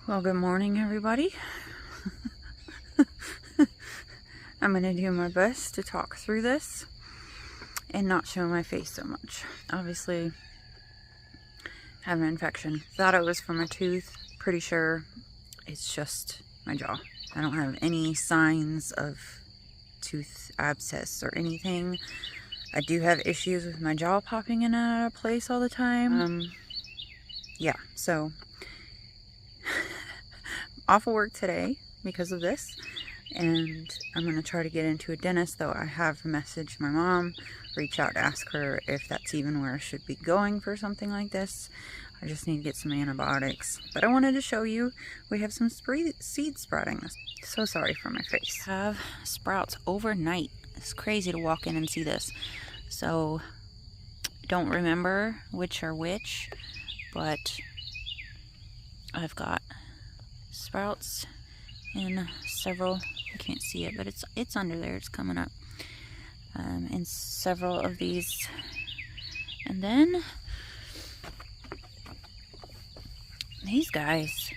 Well, good morning, everybody. I'm going to do my best to talk through this and not show my face so much. Obviously, I have an infection. Thought it was from a tooth. Pretty sure it's just my jaw. I don't have any signs of tooth abscess or anything. I do have issues with my jaw popping in and out of place all the time. Yeah, so off of work today because of this, and I'm going to try to get into a dentist, though I have messaged my mom, reach out to ask her if that's even where I should be going for something like this. I just need to get some antibiotics. But I wanted to show you, we have some seed sprouting. So sorry for my face. Have sprouts overnight. It's crazy to walk in and see this. So don't remember which are which, but I've got sprouts in several, you can't see it, but it's under there, it's coming up, in several of these. And then these guys,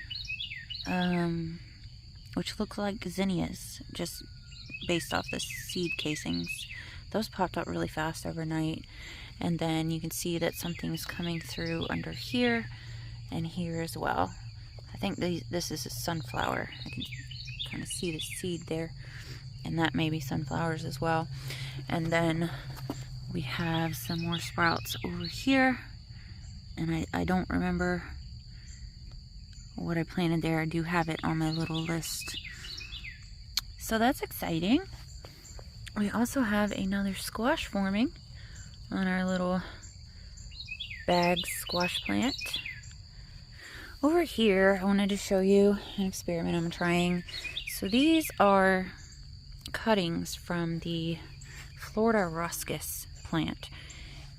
which look like zinnias, just based off the seed casings, those popped up really fast overnight. And then you can see that something's coming through under here and here as well. I think this is a sunflower. I can kind of see the seed there, and that may be sunflowers as well. And then we have some more sprouts over here, and I don't remember what I planted there. I do have it on my little list, so that's exciting. We also have another squash forming on our little bag squash plant. Over here, I wanted to show you an experiment I'm trying. So these are cuttings from the Florida ruscus plant.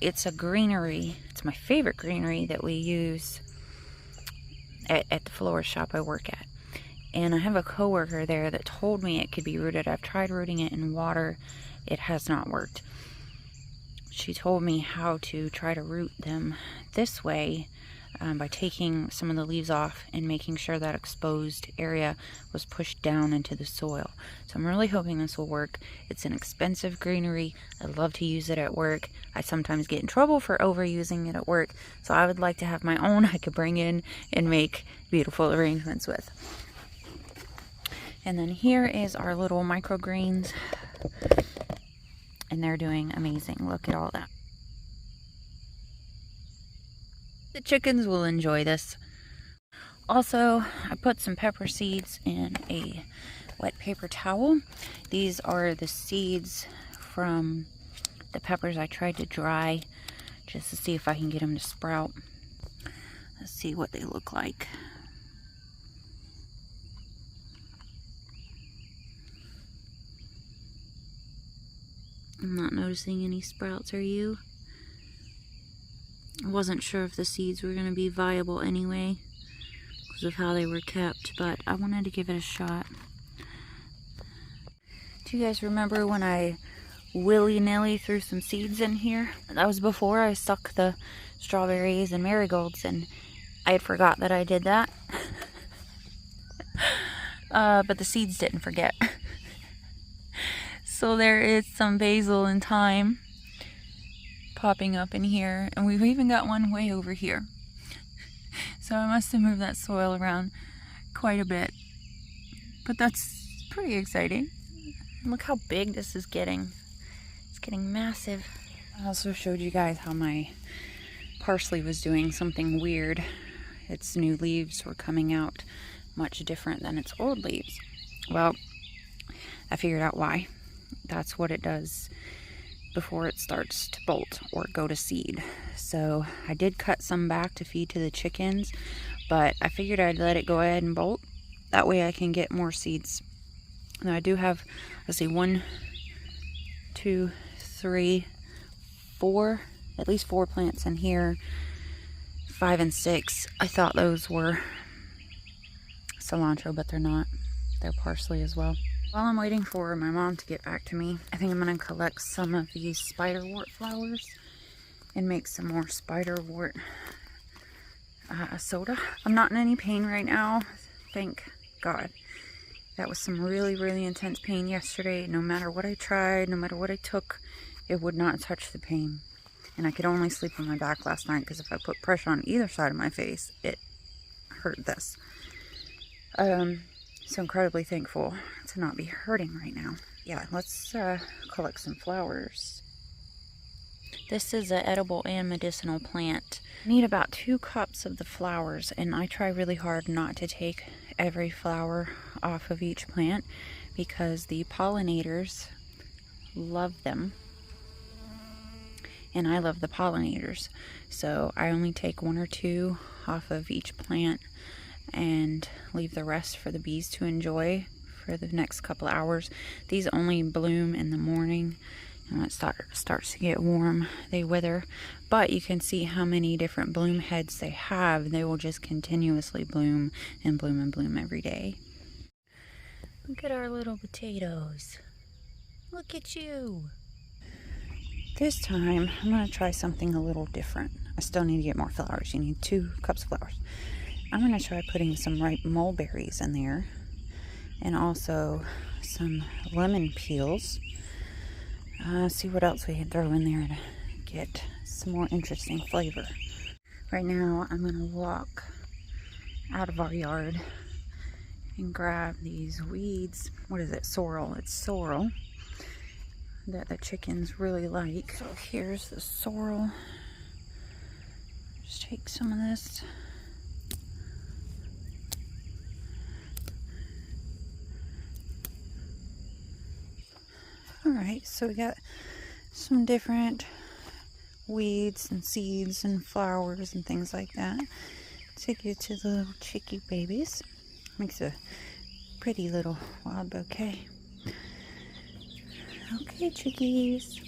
It's a greenery. It's my favorite greenery that we use at the florist shop I work at. And I have a coworker there that told me it could be rooted. I've tried rooting it in water. It has not worked. She told me how to try to root them this way, by taking some of the leaves off and making sure that exposed area was pushed down into the soil. So I'm really hoping this will work. It's an expensive greenery. I love to use it at work. I sometimes get in trouble for overusing it at work. So I would like to have my own I could bring in and make beautiful arrangements with. And then here is our little microgreens. And they're doing amazing. Look at all that. The chickens will enjoy this. Also, I put some pepper seeds in a wet paper towel. These are the seeds from the peppers I tried to dry just to see if I can get them to sprout. Let's see what they look like. I'm not noticing any sprouts, are you? I wasn't sure if the seeds were going to be viable anyway because of how they were kept, but I wanted to give it a shot. Do you guys remember when I willy-nilly threw some seeds in here? That was before I stuck the strawberries and marigolds, and I had forgot that I did that. But the seeds didn't forget. So there is some basil and thyme popping up in here, and we've even got one way over here. So I must have moved that soil around quite a bit, but that's pretty exciting. Look how big this is getting. It's getting massive. I also showed you guys how my parsley was doing something weird. Its new leaves were coming out much different than its old leaves. Well, I figured out why. That's what it does before it starts to bolt or go to seed. So I did cut some back to feed to the chickens, but I figured I'd let it go ahead and bolt. That way I can get more seeds. Now I do have, let's see, 1, 2, 3, 4, at least 4 plants in here. 5 and 6. I thought those were cilantro, but they're not. They're parsley as well. While I'm waiting for my mom to get back to me, I think I'm going to collect some of these spiderwort flowers and make some more spiderwort soda. I'm not in any pain right now. Thank God. That was some really, really intense pain yesterday. No matter what I tried, no matter what I took, it would not touch the pain. And I could only sleep on my back last night because if I put pressure on either side of my face, it hurt this. So incredibly thankful to not be hurting right now. Yeah, let's collect some flowers. This is an edible and medicinal plant. I need about 2 cups of the flowers, and I try really hard not to take every flower off of each plant because the pollinators love them. And I love the pollinators. So I only take 1 or 2 off of each plant and leave the rest for the bees to enjoy for the next couple hours. These only bloom in the morning. And when it starts to get warm, they wither. But you can see how many different bloom heads they have. They will just continuously bloom and bloom and bloom every day. Look at our little potatoes. Look at you. This time, I'm going to try something a little different. I still need to get more flowers. You need 2 cups of flowers. I'm going to try putting some ripe mulberries in there. And also some lemon peels. See what else we can throw in there to get some more interesting flavor. Right now, I'm going to walk out of our yard and grab these weeds. What is it? Sorrel. It's sorrel that the chickens really like. So here's the sorrel. Just take some of this. Alright, so we got some different weeds and seeds and flowers and things like that. Take you to the little chickie babies. Makes a pretty little wild bouquet. Okay, chickies.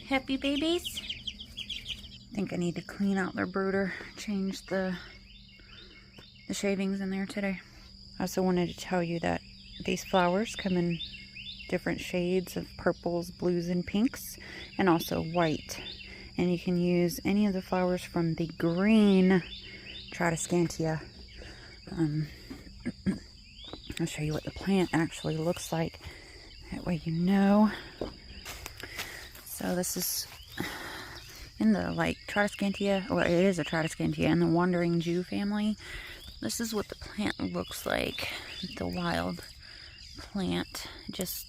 Happy babies? I think I need to clean out their brooder, change the shavings in there today. I also wanted to tell you that these flowers come in different shades of purples, blues, and pinks, and also white. And you can use any of the flowers from the green Tradescantia. I'll show you what the plant actually looks like. That way you know. So this is in the Tradescantia, or it is a Tradescantia, in the Wandering Jew family. This is what the plant looks like. The wild plant just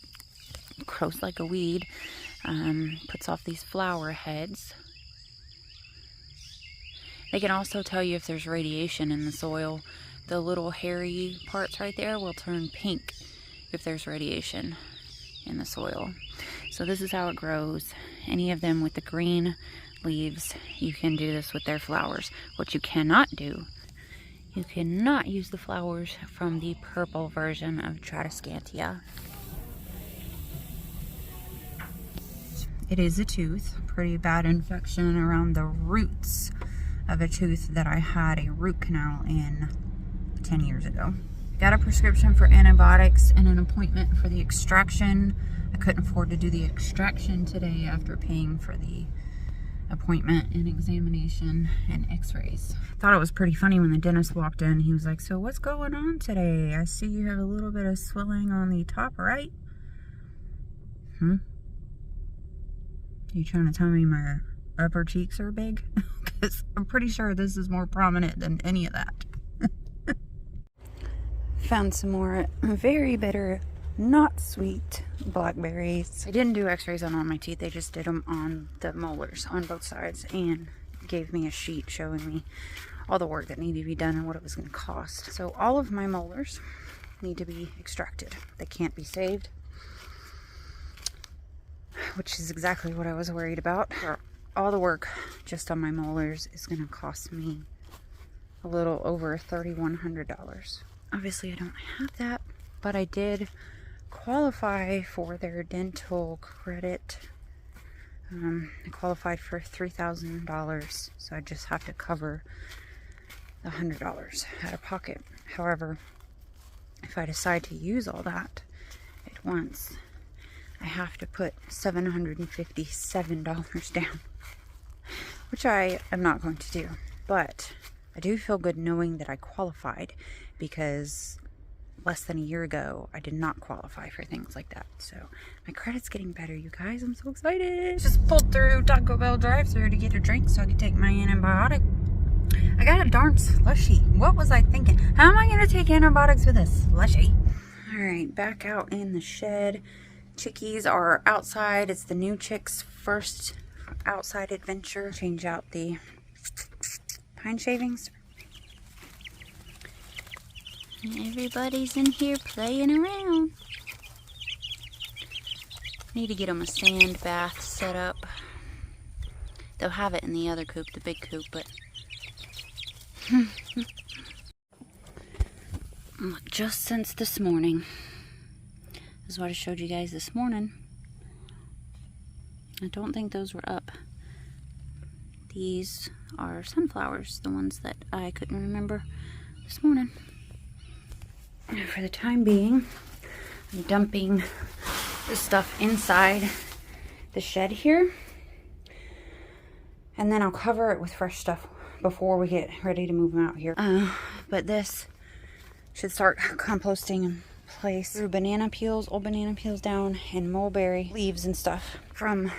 grows like a weed, puts off these flower heads. They can also tell you if there's radiation in the soil. The little hairy parts right there will turn pink if there's radiation in the soil. So this is how it grows. Any of them with the green leaves, you can do this with their flowers. What you cannot do, you cannot use the flowers from the purple version of Tradescantia. It is a tooth, pretty bad infection around the roots of a tooth that I had a root canal in 10 years ago. Got a prescription for antibiotics and an appointment for the extraction. I couldn't afford to do the extraction today after paying for the appointment and examination and x-rays. Thought it was pretty funny when the dentist walked in. He was like, "So what's going on today? I see you have a little bit of swelling on the top right." You trying to tell me my upper cheeks are big? Because I'm pretty sure this is more prominent than any of that. Found some more very bitter, not sweet blackberries. I didn't do x-rays on all my teeth. They just did them on the molars on both sides and gave me a sheet showing me all the work that needed to be done and what it was going to cost. So all of my molars need to be extracted. They can't be saved, which is exactly what I was worried about. All the work just on my molars is going to cost me a little over $3,100. Obviously, I don't have that, but I did qualify for their dental credit. I qualified for $3,000, so I just have to cover the $100 out of pocket. However, if I decide to use all that at once, I have to put $757 down, which I am not going to do. But I do feel good knowing that I qualified, because less than a year ago, I did not qualify for things like that. So my credit's getting better, you guys. I'm so excited. Just pulled through Taco Bell drive-thru to get a drink so I could take my antibiotic. I got a darn slushy. What was I thinking? How am I going to take antibiotics with a slushy? All right, back out in the shed. Chickies are outside. It's the new chick's first outside adventure. Change out the pine shavings. Everybody's in here playing around. Need to get them a sand bath set up. They'll have it in the other coop, the big coop, but just since this morning. This is what I showed you guys this morning. I don't think those were up. These are sunflowers, the ones that I couldn't remember this morning. For the time being, I'm dumping the stuff inside the shed here, and then I'll cover it with fresh stuff before we get ready to move them out here. But this should start composting in place through banana peels, old banana peels down, and mulberry leaves and stuff from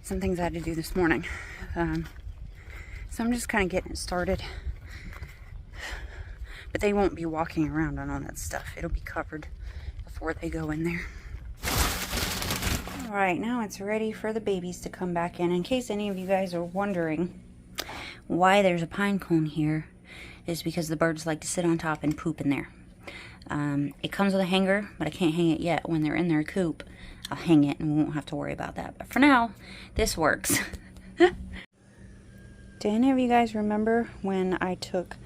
some things I had to do this morning. So I'm just kind of getting it started. But they won't be walking around on all that stuff. It'll be covered before they go in there. Alright, now it's ready for the babies to come back in. In case any of you guys are wondering why there's a pine cone here, is because the birds like to sit on top and poop in there. It comes with a hanger, but I can't hang it yet. When they're in their coop, I'll hang it and we won't have to worry about that. But for now, this works. Do any of you guys remember when I took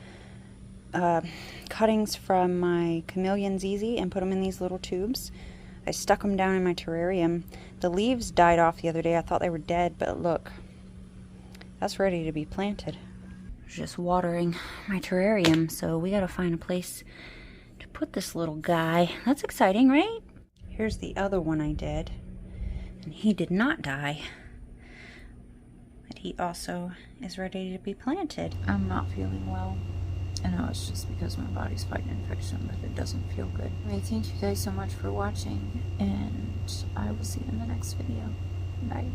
cuttings from my chameleon ZZ and put them in these little tubes? I stuck them down in my terrarium. The leaves died off the other day. I thought they were dead, but look, that's ready to be planted. Just watering my terrarium, so we gotta find a place to put this little guy. That's exciting, right? Here's the other one I did, and he did not die, but he also is ready to be planted. I'm not feeling well. I know it's just because my body's fighting infection, but it doesn't feel good. Anyway, thank you guys so much for watching, and I will see you in the next video. Bye.